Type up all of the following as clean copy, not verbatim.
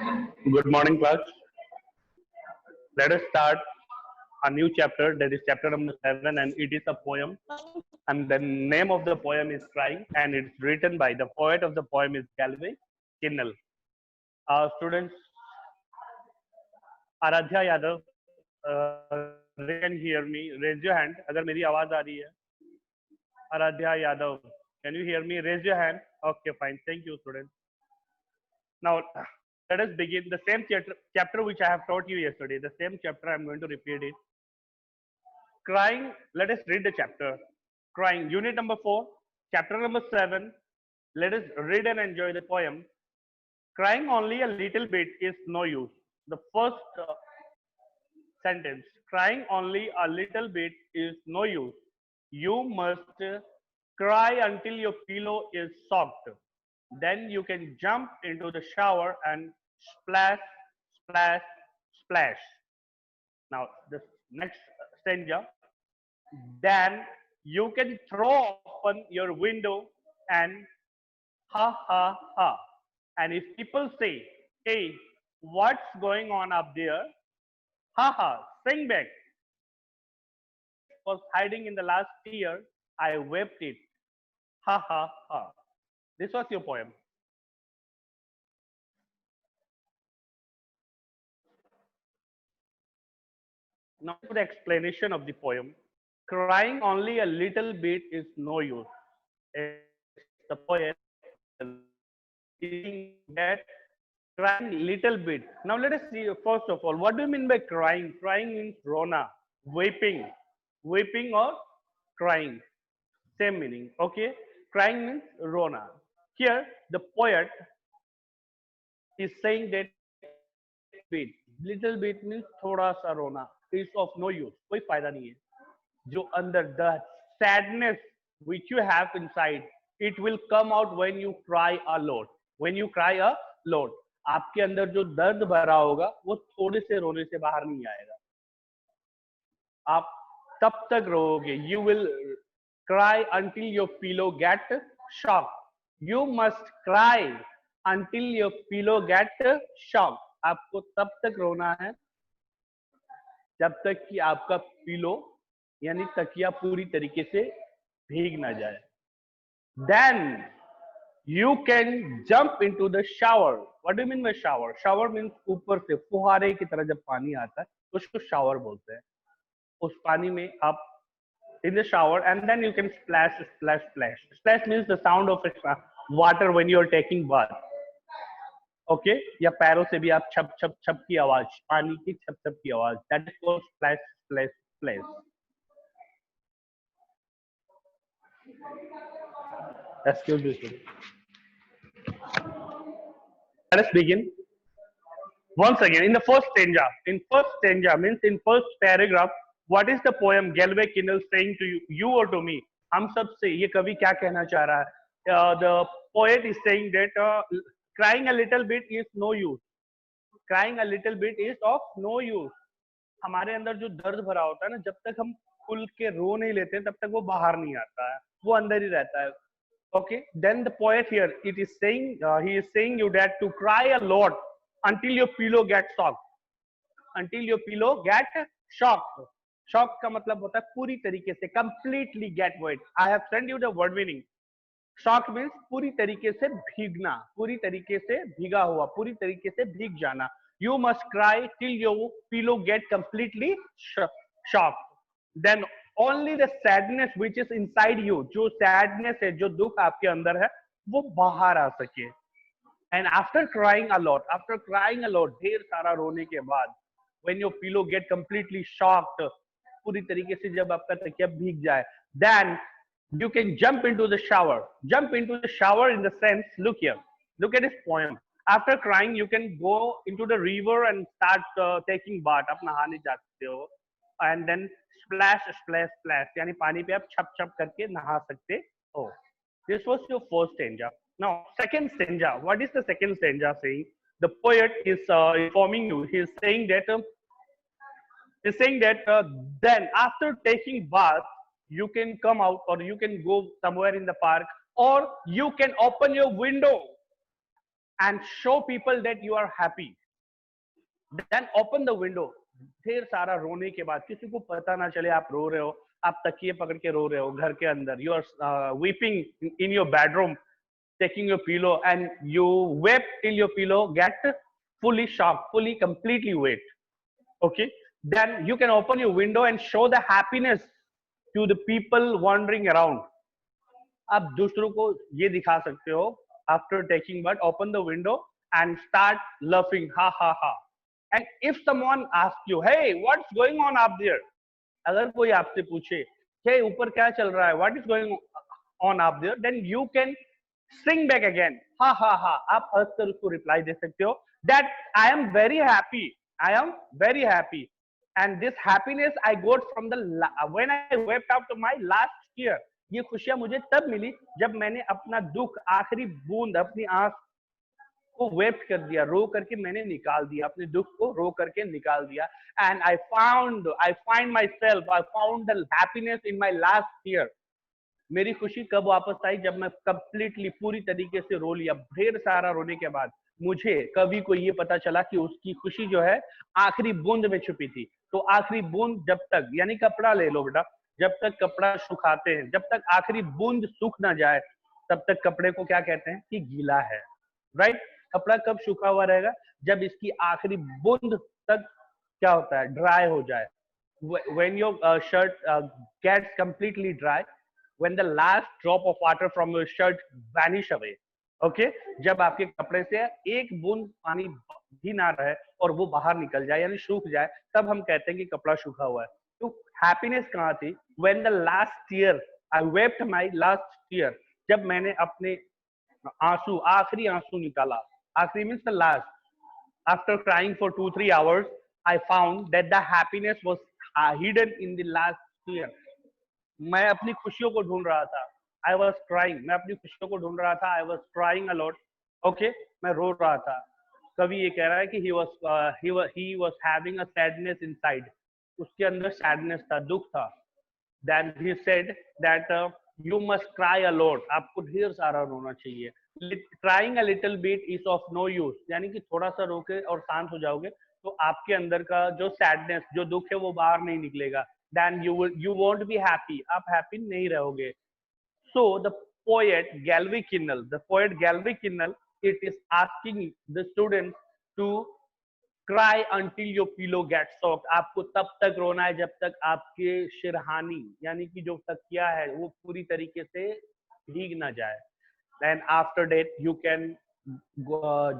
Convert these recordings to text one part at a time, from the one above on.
Good morning, class. Let us start a new chapter. That is chapter number 7, and it is a poem. And the name of the poem is Crying, and it's written by the poet of the poem is Galway Kinnell. Students, Aradhya Yadav, can hear me? Raise your hand. अगर मेरी आवाज आ रही है. Aradhya Yadav, can you hear me? Raise your hand. Okay, fine. Thank you, students. Now, let us begin the same chapter which I have taught you yesterday. The same chapter I'm going to repeat it. Crying. Let us read the chapter. Crying. Unit number 4, chapter number 7. Let us read and enjoy the poem. Crying only a little bit is no use. The first sentence. Crying only a little bit is no use. You must cry until your pillow is soaked. Then you can jump into the shower and splash, splash, splash. Now, the next stanza. Then you can throw open your window and ha ha ha. And if people say, hey, what's going on up there? Ha ha, sing back. Was hiding in the last year, I wept it. Ha ha ha. This was your poem. Now to the explanation of the poem. Crying only a little bit is no use. It's the poet saying that crying little bit. Now let us see first of all, what do you mean by crying? Crying means rona, weeping, weeping or crying. Same meaning. Okay, crying means rona. Here the poet is saying that little bit means thoda sa rona is of no use. कोई फायदा नहीं है. जो अंदर the sadness which you have inside, it will come out when you cry a lot. When you cry a lot, आपके अंदर जो दर्द भरा होगा वो थोड़े से रोने से बाहर नहीं आएगा. आप तब तक रोगे. You will cry until your pillow get shocked. You must cry until your pillow get shocked. आपको तब तक रोना है जब तक कि आपका पिलो यानी तकिया पूरी तरीके से भीग ना जाए. Then you can jump into the shower. What do you mean by shower? Shower means ऊपर से फुहारे की तरह जब पानी आता है उसको shower बोलते हैं. उस पानी में आप in the shower and then you can splash, splash, splash. Splash means the sound of water when you are taking bath. Okay या पैरों से भी आप छप छप छप की आवाज, पानी की छप छप की आवाज, that is called splash splash splash. Excuse me. Let us begin once again in the first stanza. In first stanza means in first paragraph, what is the poem Galway Kinnell saying to you or to me? हम सब से ये कवि क्या कहना चाह रहा है? The poet is saying that crying a little bit is no use. Crying a little bit is of no use. हमारे अंदर जो दर्द भरा होता है ना, जब तक हम खुल के रो नहीं लेते तब तक वो बाहर नहीं आता है, वो अंदर ही रहता है. Okay, then the poet here it is saying he is saying you that to cry a lot until your pillow gets shocked. Until your pillow get shocked. Shock का मतलब होता है पूरी तरीके से, completely get wet. I have sent you the word meaning. Shock means पूरी तरीके से भीगना, पूरी तरीके से भीगा हुआ, पूरी तरीके से भीग जाना. You must cry till your pillow get completely shocked. Then only the sadness which is inside you, जो sadness है, जो दुख आपके अंदर है, वो बाहर आ सके. And after crying a lot, ढेर सारा रोने के बाद, when your pillow get completely shocked, पूरी तरीके से जब आपका तकिया भीग जाए, then you can jump into the shower. Jump into the shower in the sense, look here, look at this poem. After crying, you can go into the river and start taking bath. आप नहाने जा सकते हो. And then splash, splash, splash. यानी पानी पे आप छप छप करके नहा सकते हो. This was your first stanza. Now, second stanza. What is the second stanza saying? The poet is informing you. He is saying that then after taking bath, you can come out or you can go somewhere in the park or you can open your window and show people that you are happy. Then open the window. ढेर सारा रोने के बाद, किसी को पता ना चले आप रो रहे हो, आप तकिए पकड़ के रो रहे हो घर के अंदर, you are weeping in your bedroom, taking your pillow and you wept till your pillow get fully shocked, fully completely wet. Okay, then you can open your window and show the happiness to the people wandering around. आप दूसरों को ये दिखा सकते हो, after taking bath, open the window and start laughing, ha ha ha. And if someone asks you, hey, what's going on up there? अगर कोई आपसे पूछे, hey, ऊपर क्या चल रहा है? What is going on up there? Then you can sing back again, ha ha ha. आप हंसकर उसको रिप्लाई दे सकते हो, that I am very happy. I am very happy. And this happiness I got from the when I wept out my last tear. ये खुशियां मुझे तब मिली जब मैंने अपना दुख, आखिरी बूंद अपनी आंख को वेप्ट कर दिया, रो करके मैंने निकाल दिया, अपने दुख को रो करके निकाल दिया. And I find myself, I found the happiness in my last tear. मेरी खुशी कब वापस आई? जब मैं कंप्लीटली पूरी तरीके से रो लिया. ढेर सारा रोने के बाद मुझे कवि को ये पता चला कि उसकी खुशी जो है आखिरी बूंद में छुपी थी. तो आखिरी बूंद जब तक, यानी कपड़ा ले लो बेटा, जब तक कपड़ा सुखाते हैं, जब तक आखिरी बूंद सूख ना जाए, तब तक कपड़े को क्या कहते हैं कि गीला है. राइट? कपड़ा कब सूखा हुआ रहेगा? जब इसकी आखिरी बूंद तक क्या होता है, ड्राई हो जाए. when your shirt gets completely dry, when the last drop of water from your shirt vanish away. Okay, जब आपके कपड़े से एक बूंद पानी भी ना रहे और वो बाहर निकल जाए, यानी सूख जाए, तब हम कहते हैं कि कपड़ा सूखा हुआ है. तो हैप्पीनेस कहाँ थी? when the last tear, I wept my last tear. जब मैंने अपने आंसू, आखिरी आंसू निकाला. आखिरी means the last. After crying for 2-3 hours, I found that the happiness was hidden in the last tear. मैं अपनी खुशियों को ढूंढ रहा था. I was crying. मैं अपनी खुशियों को ढूंढ रहा था. I was crying a lot. Okay, मैं रो रहा था. कवि ये कह रहा है कि he was having a sadness inside. उसके अंदर sadness था, दुख था. Then he said that you must cry a lot. आपको ढेर सारा रोना चाहिए. Crying a little bit is of no use. यानी कि थोड़ा सा रोके और शांत हो जाओगे तो आपके अंदर का जो sadness, जो दुख है, वो बाहर नहीं निकलेगा. Then you won't be happy. आप happy नहीं रहोगे. So the poet Galvey Kinnell, it is asking the students to cry until your pillow gets soaked. आपको तब तक रोना है जब तक आपके शिरहानी, यानी कि जो तकिया है, वो पूरी तरीके से भीग ना जाए. Then after that you can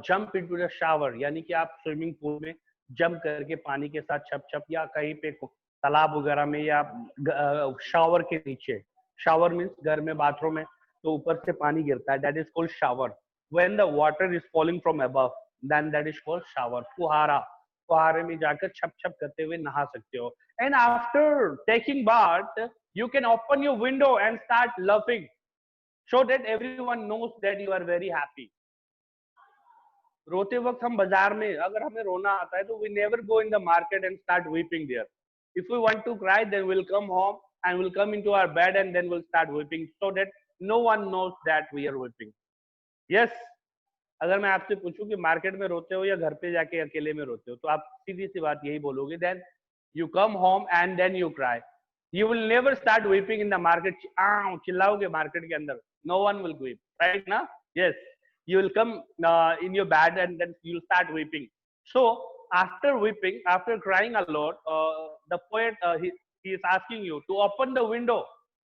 jump into the shower, यानी कि आप स्विमिंग पूल में जंप करके पानी के साथ छप छप, या कहीं पे तालाब वगैरह में, या शावर के नीचे. शावर मीन्स घर में, बाथरूम में तो ऊपर से पानी गिरता है, that is called shower. When the water is falling from above, then that is called shower. फुहारा, फुहारे में जाकर छप छप करते हुए नहा सकते हो. And after taking bath you can open your window and start loving, so that everyone knows that you are very happy. रोते वक्त हम बाजार में, अगर हमें रोना आता है तो we never go in the market and start weeping there. If we want to cry, then we'll come home and we'll come into our bed and then we'll start weeping, so that no one knows that we are weeping. Yes, अगर मैं आपसे पूछूं कि market में रोते हो या घर पे जाके अकेले में रोते हो, तो आप सीधी सी बात यही बोलोगे, then you come home and then you cry. You will never start weeping in the market. चिल्लाओगे मार्केट के अंदर, no one will weep, right ना? Yes, you will come in your bed and then you'll start weeping. So after weeping, after crying a lot, the poet he is asking you to open the window.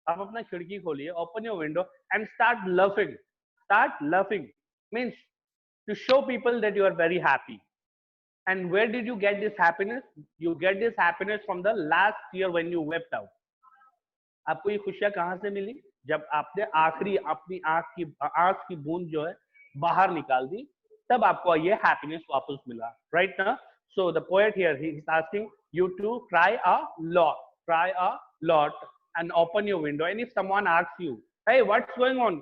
आप अपना खिड़की खोलिए, open your window and start laughing. Start laughing means to show people that you are very happy. And where did you get this happiness? You get this happiness from the last year when you wept out. आपको ये खुशियां कहाँ से मिली? जब आपने आखिरी अपनी आंख की बूंद जो है बाहर निकाल दी, तब आपको ये हैप्पीनेस वापस मिला. राइट ना? So the poet here he is asking you to cry a lot and open your window, and if someone asks you, hey, what's going on,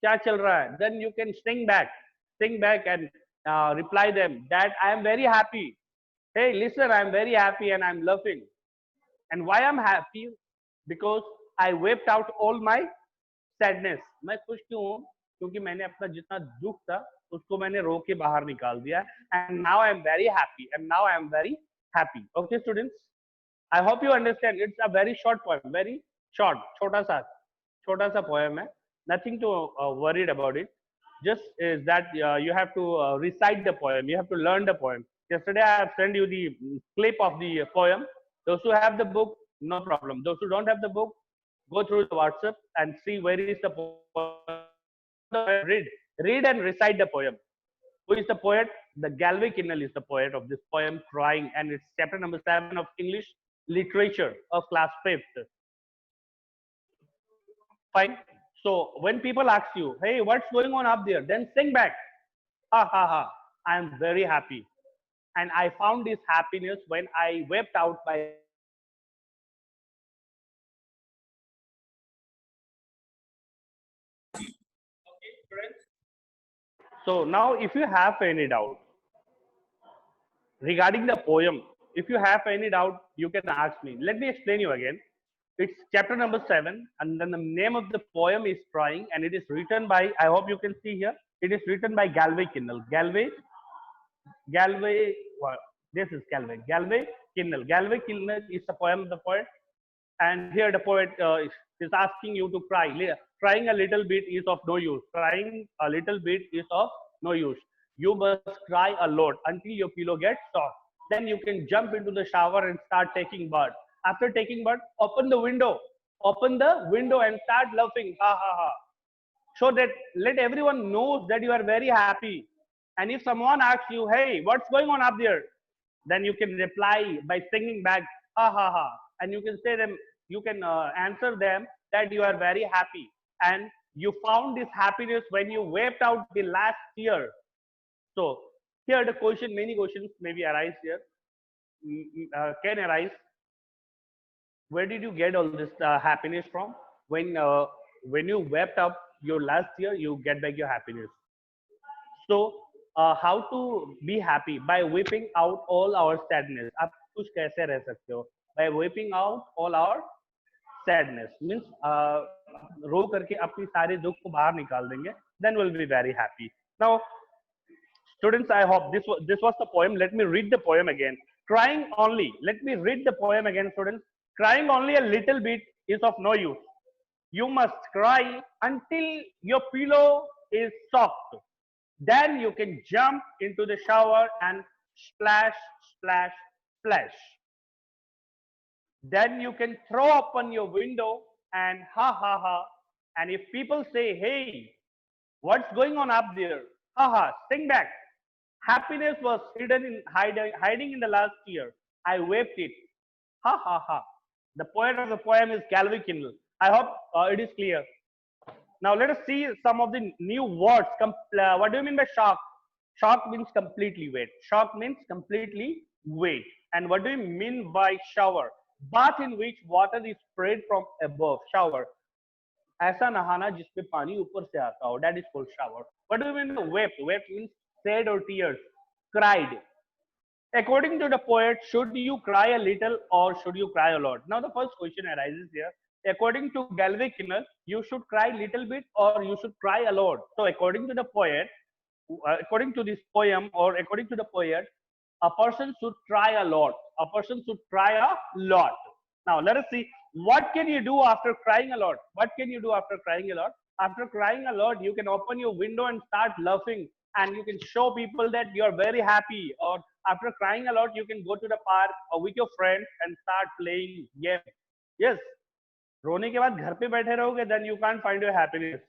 क्या चल रहा है, then you can sing back and reply them that I am very happy. Hey, listen, I am very happy and I am laughing. And why I'm happy? Because I wept out all my sadness. मैं खुश क्यों हूँ? क्योंकि मैंने अपना जितना दुख था उसको मैंने रो के बाहर निकाल दिया. And now I am very happy. And now I am very happy. Okay, students. I hope you understand. It's a very short poem. Very short. छोटा सा poem है. Nothing to worried about it. Just is that you have to recite the poem. You have to learn the poem. Yesterday I have sent you the clip of the poem. Those who have the book, no problem. Those who don't have the book, go through the WhatsApp and see where is the poem. Read and recite the poem. Who is the poet? The Galway Kinnell is the poet of this poem, Crying, and it's chapter number 7 of English literature of class 5th. Fine. So when people ask you, hey, what's going on up there? Then sing back. Ha ha ha. I am very happy. And I found this happiness when I wept out by. So now if you have any doubt regarding the poem, if you have any doubt, you can ask me. Let me explain you again. It's chapter number 7, and then the name of the poem is Crying, and it is written by, I hope you can see here, it is written by Galway Kinnell. Well, this is Galway Kinnell. Galway Kinnell is the poem of the poet, and here the poet is asking you to cry. Crying a little bit is of no use. Crying a little bit is of no use. You must cry a lot until your pillow gets soft. Then you can jump into the shower and start taking bath. After taking bath, open the window and start laughing. Ha ha ha. So that let everyone knows that you are very happy. And if someone asks you, hey, what's going on up there? Then you can reply by singing back, ha ha ha. And you can say them, you can answer them that you are very happy. And you found this happiness when you wept out the last tear. So here the question, many questions maybe arise here, can arise. Where did you get all this happiness from? When you wept up your last year, you get back your happiness. So how to be happy? By whipping out all our sadness. आप खुश कैसे रह सकते हो? By whipping out all our sadness. Means रो करके अपनी सारे दुख को बाहर निकाल देंगे. Then we'll be very happy. Now, students, I hope this was the poem. Let me read the poem again. Crying only. Let me read the poem again, students. Crying only a little bit is of no use. You must cry until your pillow is soft. Then you can jump into the shower and splash, splash, splash. Then you can throw open your window and ha ha ha. And if people say, hey, what's going on up there? Ha ha, sing back. Happiness was hiding in the last year. I wept it. Ha ha ha. The poet of the poem is Galway Kinnell. I hope it is clear. Now let us see some of the new words. What do you mean by shock? Shock means completely wet. Shock means completely wet. And what do you mean by shower? Bath in which water is sprayed from above. Shower. ऐसा नहाना जिसपे पानी ऊपर से आता हो. That is called shower. What do you mean by wept? Wept means shed or tears. Cried. According to the poet, should you cry a little or should you cry a lot? Now the first question arises here. According to Galway Kinnell, you should cry little bit or you should cry a lot. So according to the poet, according to this poem or according to the poet, a person should cry a lot. A person should cry a lot. Now let us see, what can you do after crying a lot? What can you do after crying a lot? After crying a lot, you can open your window and start laughing, and you can show people that you are very happy. Or after crying a lot, you can go to the park or with your friends and start playing games. Yes. रोने के बाद घर पे बैठे रहोगे, then you can't find your happiness.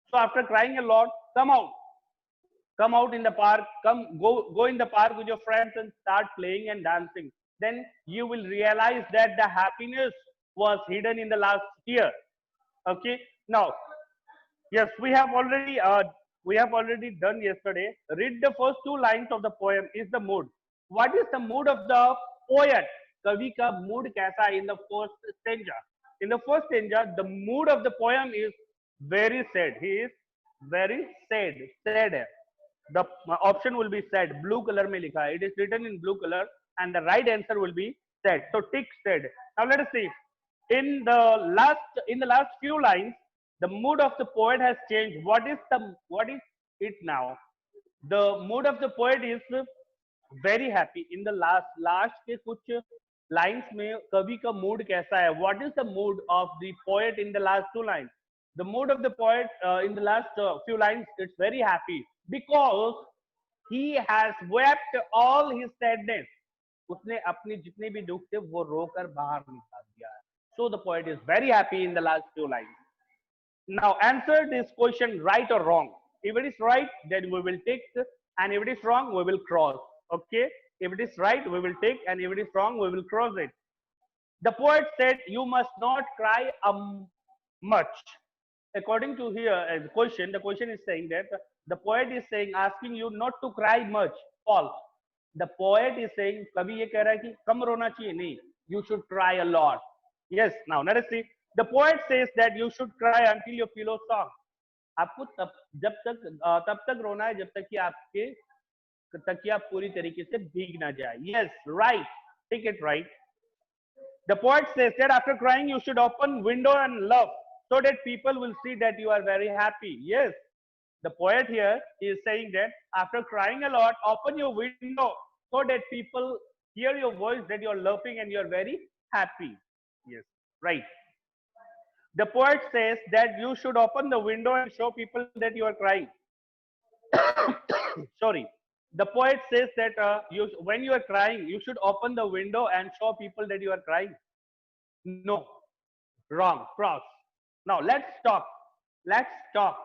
So after crying a lot, come out in the park, go in the park with your friends and start playing and dancing. Then you will realize that the happiness was hidden in the last year. Okay. Now, yes, we have already done yesterday. Read the first two lines of the poem. Is the mood? What is the mood of the poet? Kavi ka mood kaisa in the first stanza? In the first stanza, the mood of the poem is very sad. He is very sad. Sad. The option will be sad. Blue color mein likha hai. It is written in blue color, and the right answer will be sad. So tick sad. Now let us see. In the last few lines, the mood of the poet has changed. What is it now? The mood of the poet is very happy. In the last के कुछ lines में कवि का mood कैसा है? What is the mood of the poet in the last two lines? The mood of the poet in the last few lines, it's very happy because he has wept all his sadness. उसने अपने जितने भी दुख थे वो रोकर बाहर निकाल दिया है. So the poet is very happy in the last few lines. Now answer this question right or wrong. If it is right, then we will take, and if it is wrong, we will cross. Okay? If it is right, we will take, and if it is wrong, we will cross it. The poet said, "You must not cry much." According to here, the question is saying that the poet is saying, asking you not to cry much. False. The poet is saying, कवि ये कह रहा है कि कम रोना चाहिए, नहीं. You should cry a lot. Yes. Now let us see. The poet says that you should cry until your pillow soft. आपको तब तक रोना है जब तक कि आपके तकिया पूरी तरीके से भीग ना जाए. Yes, right. Take it right. The poet says that after crying you should open window and laugh so that people will see that you are very happy. Yes. The poet here is saying that after crying a lot, open your window so that people hear your voice that you are laughing and you are very happy. Yes, right. The poet says that you should open the window and show people that you are crying. Sorry. The poet says that when you are crying, you should open the window and show people that you are crying. No, wrong, cross. Now let's talk. Let's talk.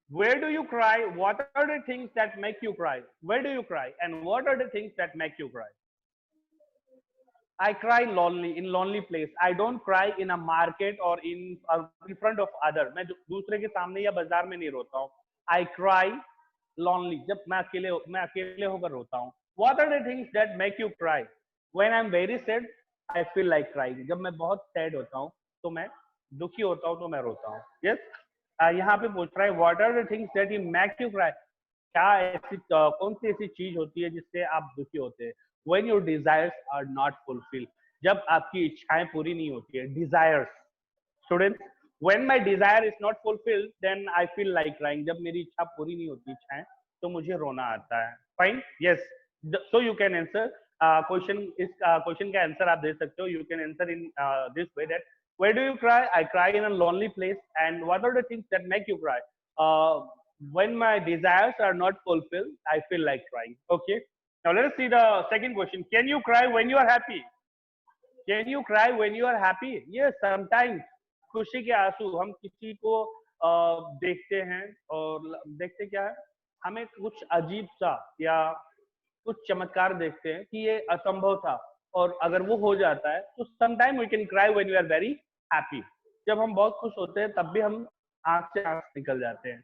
Where do you cry? What are the things that make you cry? Where do you cry? And what are the things that make you cry? I cry lonely, in lonely place. I don't cry in a market or in front of other. मैं दूसरे के सामने या बाजार में नहीं रोता हूँ. I cry lonely. जब मैं अकेले होकर रोता हूँ. What are the things that make you cry? When I'm very sad, I feel like crying. जब मैं बहुत sad होता हूँ, तो मैं दुखी होता हूँ, तो मैं रोता हूँ. Yes. यहाँ पे पूछ रहा है what are the things that you make you cry? क्या ऐसी कौन सी ऐसी चीज होती है जिससे आप दुखी होते हैं? When your desires are not fulfilled, जब आपकी इच्छाएं पूरी नहीं होती है. Desires, students, when my desire is not fulfilled, then I feel like crying. जब मेरी इच्छा पूरी नहीं होती इच्छाएं, तो मुझे रोना आता है. Fine, yes. So you can answer question. इस question का आंसर आप दे सकते हो. You can answer in this way that where do you cry? I cry in a lonely place. And what are the things that make you cry? When my desires are not fulfilled, I feel like crying. Okay. Now let us see the second question. Can you cry when you are happy? Can you cry when you are happy? Yes, sometimes. खुशी के आंसू हम किसी को देखते हैं और देखते क्या है, हमें कुछ अजीब सा या कुछ चमत्कार देखते हैं कि ये असंभव था और अगर वो हो जाता है तो sometime we can cry when we are very happy. जब हम बहुत खुश होते हैं तब भी हम आंख से आंख निकल जाते हैं.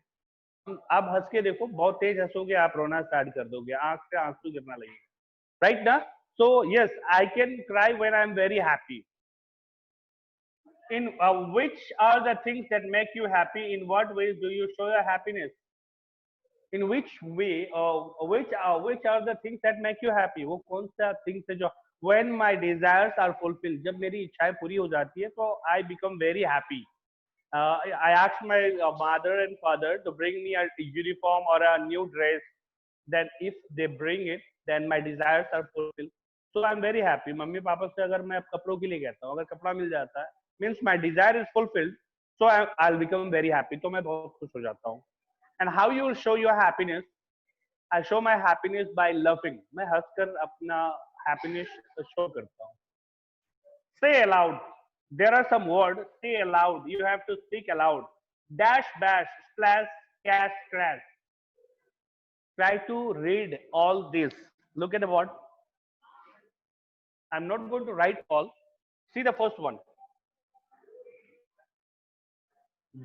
आप हंस के देखो, बहुत तेज हंसोगे आप रोना स्टार्ट कर दोगे, आंख से आंसू गिरना लगेगा. राइट ना? So yes, I can cry when I am very happy. In which are the things that make you happy? In what ways do you show your happiness? In which way, which are the things that make you happy? वो कौन सा things है जो when my desires are fulfilled, जब मेरी इच्छाएं पूरी हो जाती है तो I become very happy. I asked my mother and father to bring me a uniform or a new dress. Then if they bring it, then my desires are fulfilled. So I'm very happy. Mummy papa से अगर मैं कपड़ों के लिए कहता हूँ, अगर कपड़ा मिल जाता है, means my desire is fulfilled. So I'll become very happy. तो मैं बहुत खुश हो जाता हूँ. And how you will show your happiness? I show my happiness by laughing. मैं हंसकर अपना happiness show करता हूँ. Say aloud. There are some words. Say aloud. You have to speak aloud. Dash, bash, splash, cash, crash. Try to read all this. Look at the word. I'm not going to write all. See the first one.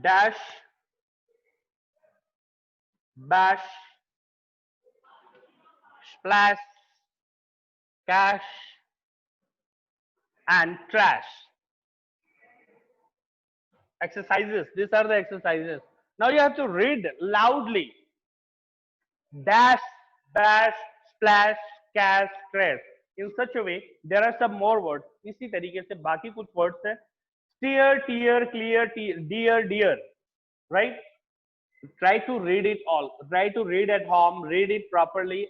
Dash, bash, splash, cash, and trash. Exercises. These are the exercises. Now you have to read loudly. Dash, bash, splash, cash, trash. In such a way, there are some more words. इसी तरीके से बाकी कुछ words हैं. Steer, tear, clear, dear, dear. Right? Try to read it all. Try to read at home. Read it properly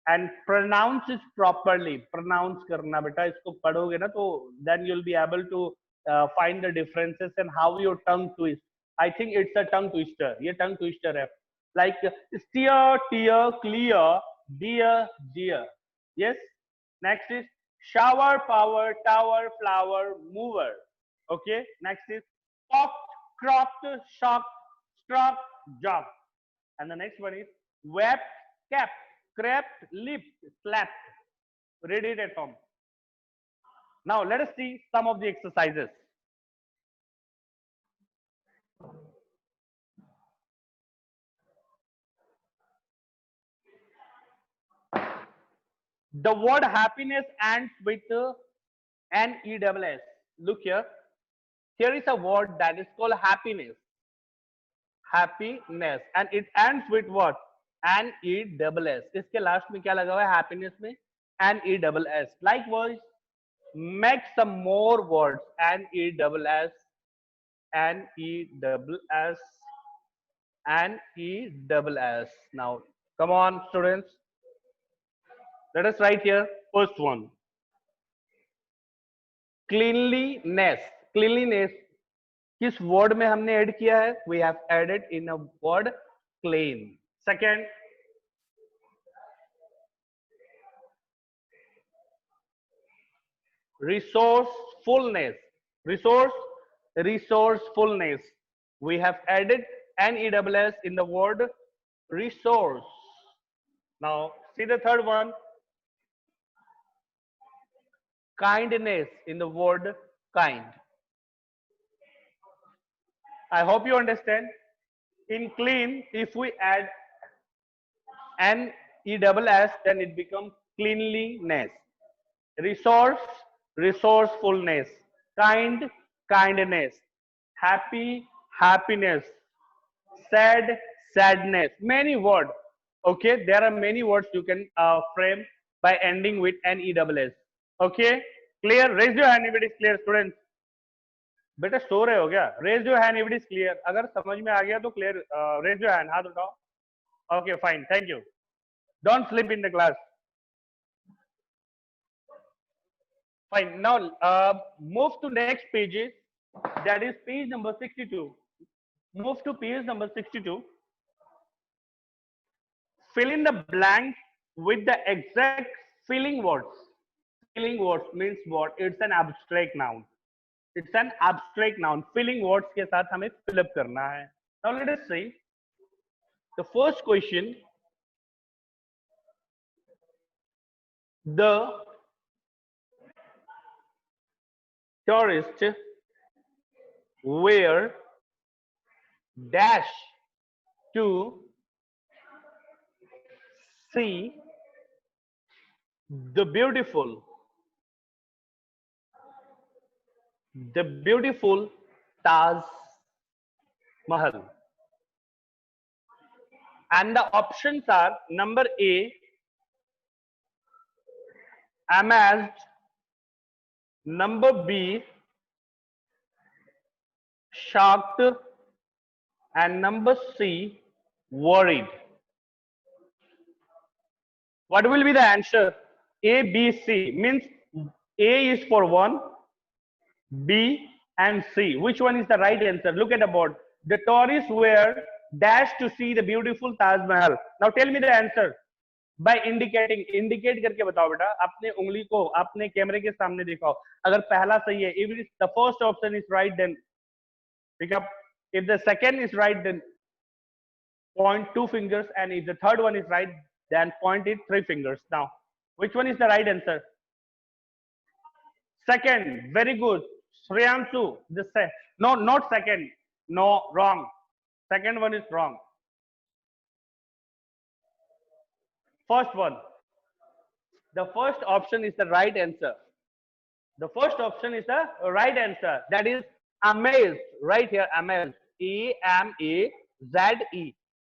and pronounce it properly. Pronounce करना बेटा, इसको पढ़ोगे ना तो then you'll be able to find the differences and how your tongue twist. I think it's a tongue twister. ये tongue twister है. Like steer, tear, clear, dear, dear. Yes. Next is shower, power, tower, flower, mover. Okay. Next is popped, cropped, shocked, struck, jog. And the next one is wept, kept, crept, lipped, slapped. Read it at home. Now let us see some of the exercises. The word happiness ends with N-E-S-S. Look here. Here is a word that is called happiness. Happiness. And it ends with what? N-E-S-S. इसके last में क्या लगा हुआ है happiness में? N-E-S-S. Likewise, make some more words. N-E-S-S. N-E-S-S. N-E-S-S. Now, come on, students. Let us write here. First one. Cleanliness. Cleanliness. किस word में हमने add किया है? We have added in a word clean. Second. Resourcefulness. Resourcefulness. We have added N-E-S-S in the word resource. Now, see the third one. Kindness in the word kind. I hope you understand. In clean, if we add N-E-S-S, then it becomes cleanliness. Resource, resourcefulness. Kind, kindness. Happy, happiness. Sad, sadness. Many words. Okay, there are many words you can frame by ending with N-E-S-S. Okay, clear? Raise your hand if it is clear, students. बेटा सो रहे हो क्या? Raise your hand if it is clear. अगर समझ में आ गया तो clear. Raise your hand. हाथ उठाओ. Okay, fine. Thank you. Don't sleep in the class. Fine. Now move to next pages. That is page number 62. Move to page number 62. Fill in the blank with the exact filling words. Filling words means what? It's an abstract noun. It's an abstract noun. Filling words के साथ हमें fill up करना है. Now let us see. The first question. The tourists were dash to see the beautiful Taj Mahal. And the options are number A, amazed, number B, shocked, and number C, worried. What will be the answer? A, B, C means A is for 1, B and C. Which one is the right answer? Look at the board. The tourists were dashed to see the beautiful Taj Mahal. Now tell me the answer by indicating. Indicate करके बताओ बेटा. अपने उंगली को अपने कैमरे के सामने दिखाओ. अगर पहला सही है, if the first option is right, then pick up. If the second is right, then point 2 fingers, and if the third one is right, then point it 3 fingers. Now, which one is the right answer? Second. Very good. Shreyansu, no, not second. No, wrong. Second one is wrong. First one. The first option is the right answer. The first option is the right answer. That is amazed. Right here, amazed. E-M-A-Z-E.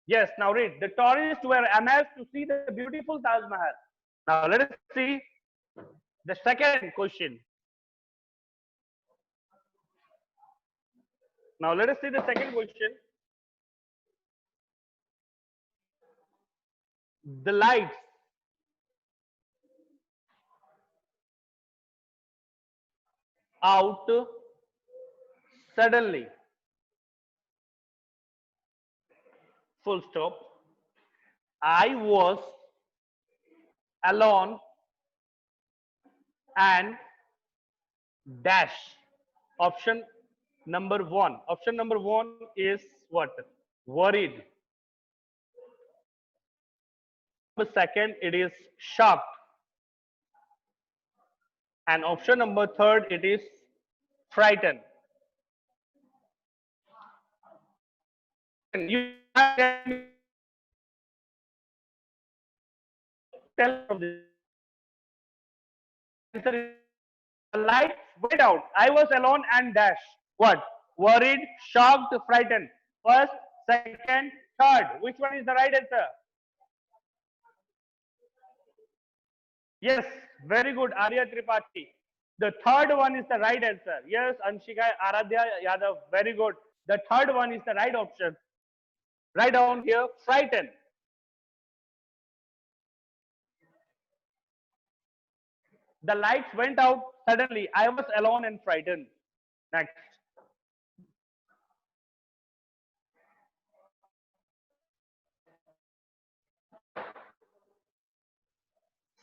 Yes, now read. The tourists were amazed to see the beautiful Taj Mahal. Now let us see the second question. Now let us see the second question. The lights out suddenly. Full stop. I was alone and dash. Option number one. Option number one is what? Worried. Second, it is shocked. And option number third, it is frightened. And you can tell from this answer is the lights went out. I was alone and dash. What? Worried, shocked, frightened. First, second, third. Which one is the right answer? Yes, very good, Arya Tripathi. The third one is the right answer. Yes, Anshika Aradhya Yadav, very good. The third one is the right option. Write down here, frightened. The lights went out suddenly. I was alone and frightened. Next.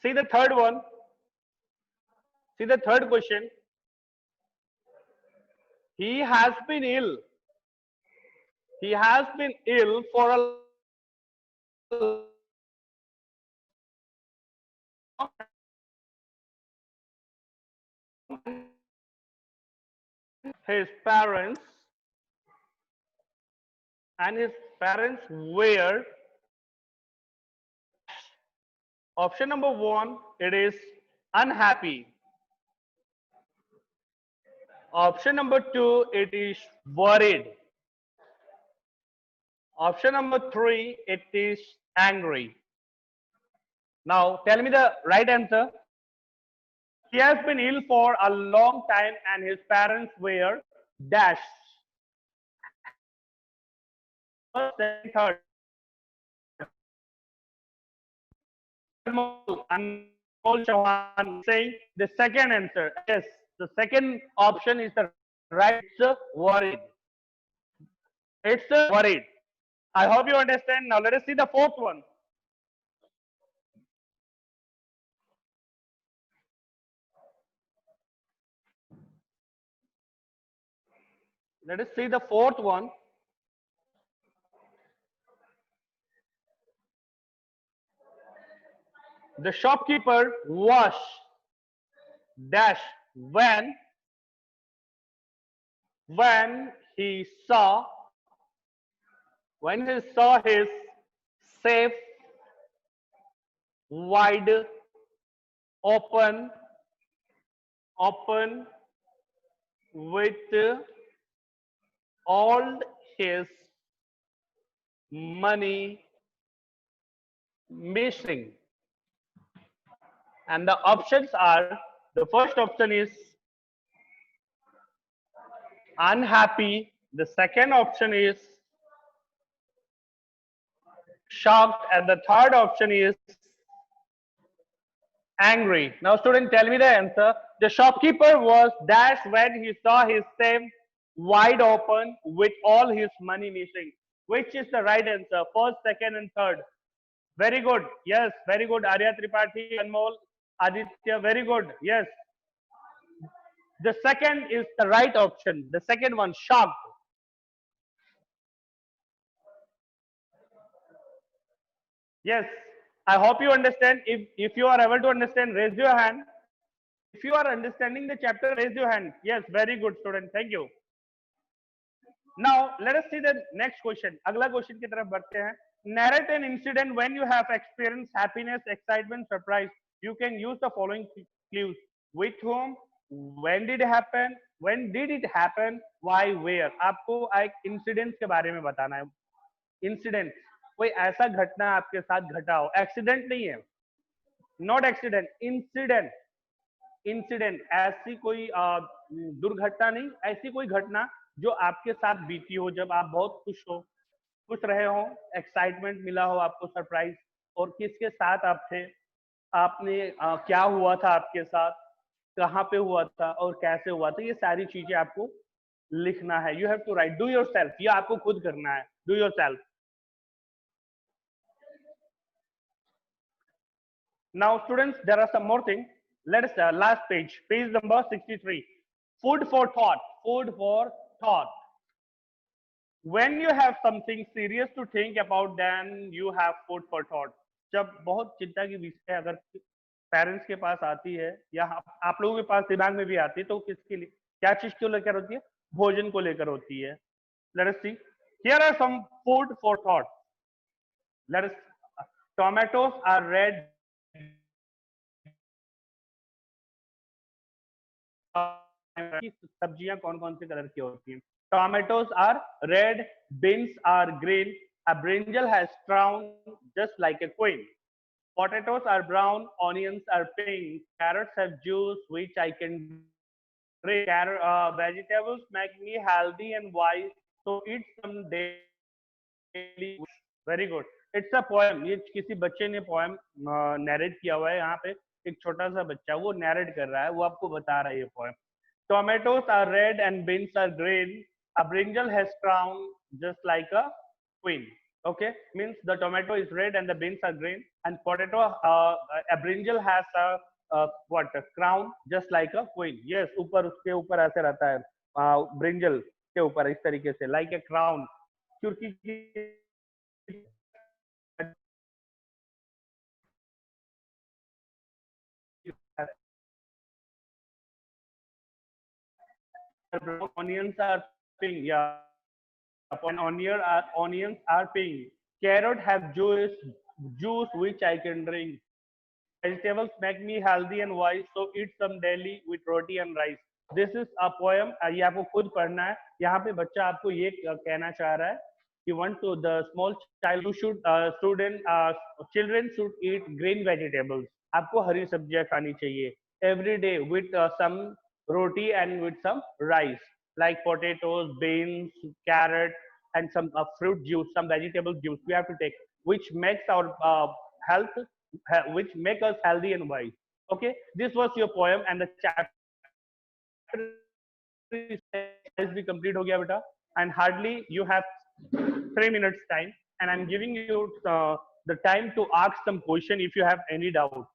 See the third one. See the third question. He has been ill. He has been ill for a his parents and his parents were option number one, it is unhappy. Option number two, it is worried. Option number three, it is angry. Now tell me the right answer. He has been ill for a long time and his parents were dash. First and third. Anmol Chauhan saying the second answer. Yes, the second option is the right. It's worried. It's worried. I hope you understand. Now let us see the fourth one. Let us see the fourth one. The shopkeeper was dash when he saw his safe wide open with all his money missing. And the options are, the first option is unhappy. The second option is shocked. And the third option is angry. Now student, tell me the answer. The shopkeeper was dashed when he saw his safe wide open with all his money missing. Which is the right answer? First, second and third. Very good. Yes, very good. Arya Tripathi, Anmol, Aditya, very good. Yes. The second is the right option. The second one, shocked. Yes. I hope you understand. If you are able to understand, raise your hand. If you are understanding the chapter, raise your hand. Yes, very good, student. Thank you. Now, let us see the next question. अगला question की तरफ बढ़ते हैं. Narrate an incident when you have experienced happiness, excitement, surprise. You can use the following clues. With whom? When did it happen? When did it happen? Why? Where? आपको एक incident के बारे में बताना है. इंसिडेंट, कोई ऐसा घटना आपके साथ घटा हो. एक्सीडेंट नहीं है. Not accident, incident. इंसिडेंट ऐसी कोई दुर्घटना नहीं, ऐसी कोई घटना जो आपके साथ बीती हो जब आप बहुत खुश रहे हो, एक्साइटमेंट मिला हो आपको, सरप्राइज. और किसके साथ आप थे, आपने क्या हुआ था आपके साथ, कहाँ पे हुआ था और कैसे हुआ था, ये सारी चीजें आपको लिखना है. You have to write, do yourself, ये आपको खुद करना है, do yourself. Now students, there are some more things. Let's last page, page number 63. Food for thought, food for thought. When you have something serious to think about, then you have food for thought. जब बहुत चिंता की विषय अगर parents के पास आती है या आप लोगों के पास दिमाग में भी आती है, तो किसके लिए, क्या चीज को लेकर होती है, भोजन को लेकर होती है. Let us see. Here are some food for thought. Let us. Tomatoes are red. सब्जियां कौन कौन से कलर की होती हैं? Tomatoes are red, beans are green, a brinjal has crown just like a queen. Potatoes are brown, onions are pink, carrots have juice which I can drink. Vegetables make me healthy and wise, so eat some daily. Very good. It's a poem. ये किसी बच्चे ने poem narrate किया हुआ है. यहाँ पे एक छोटा सा बच्चा वो narrate कर रहा है, वो आपको बता रहा है ये poem. Tomatoes are red and beans are green. A brinjal has crown just like a queen. Okay, means the tomato is red and the beans are green, and potato, a brinjal has a what, a crown just like a queen. Yes, ऊपर उसके ऊपर ऐसे रहता है, brinjal के ऊपर इस तरीके से like a crown. क्योंकि onions are pink. Yeah, upon onions are pink. Carrot have juice which I can drink. Vegetables make me healthy and wise, so eat some daily with roti and rice. This is a poem. ये आपको खुद पढ़ना है. यहाँ पे बच्चा आपको ये कहना चाह रहा है कि want to the small child, you should children should eat green vegetables. आपको हरी सब्जियां खानी चाहिए. Every day with some roti and with some rice, like potatoes, beans, carrot, and some fruit juice, some vegetable juice we have to take, which makes our health, which make us healthy and wise. Okay, this was your poem and the chapter is be complete ho gaya beta, and hardly you have 3 minutes time, and I'm giving you the time to ask some question if you have any doubt.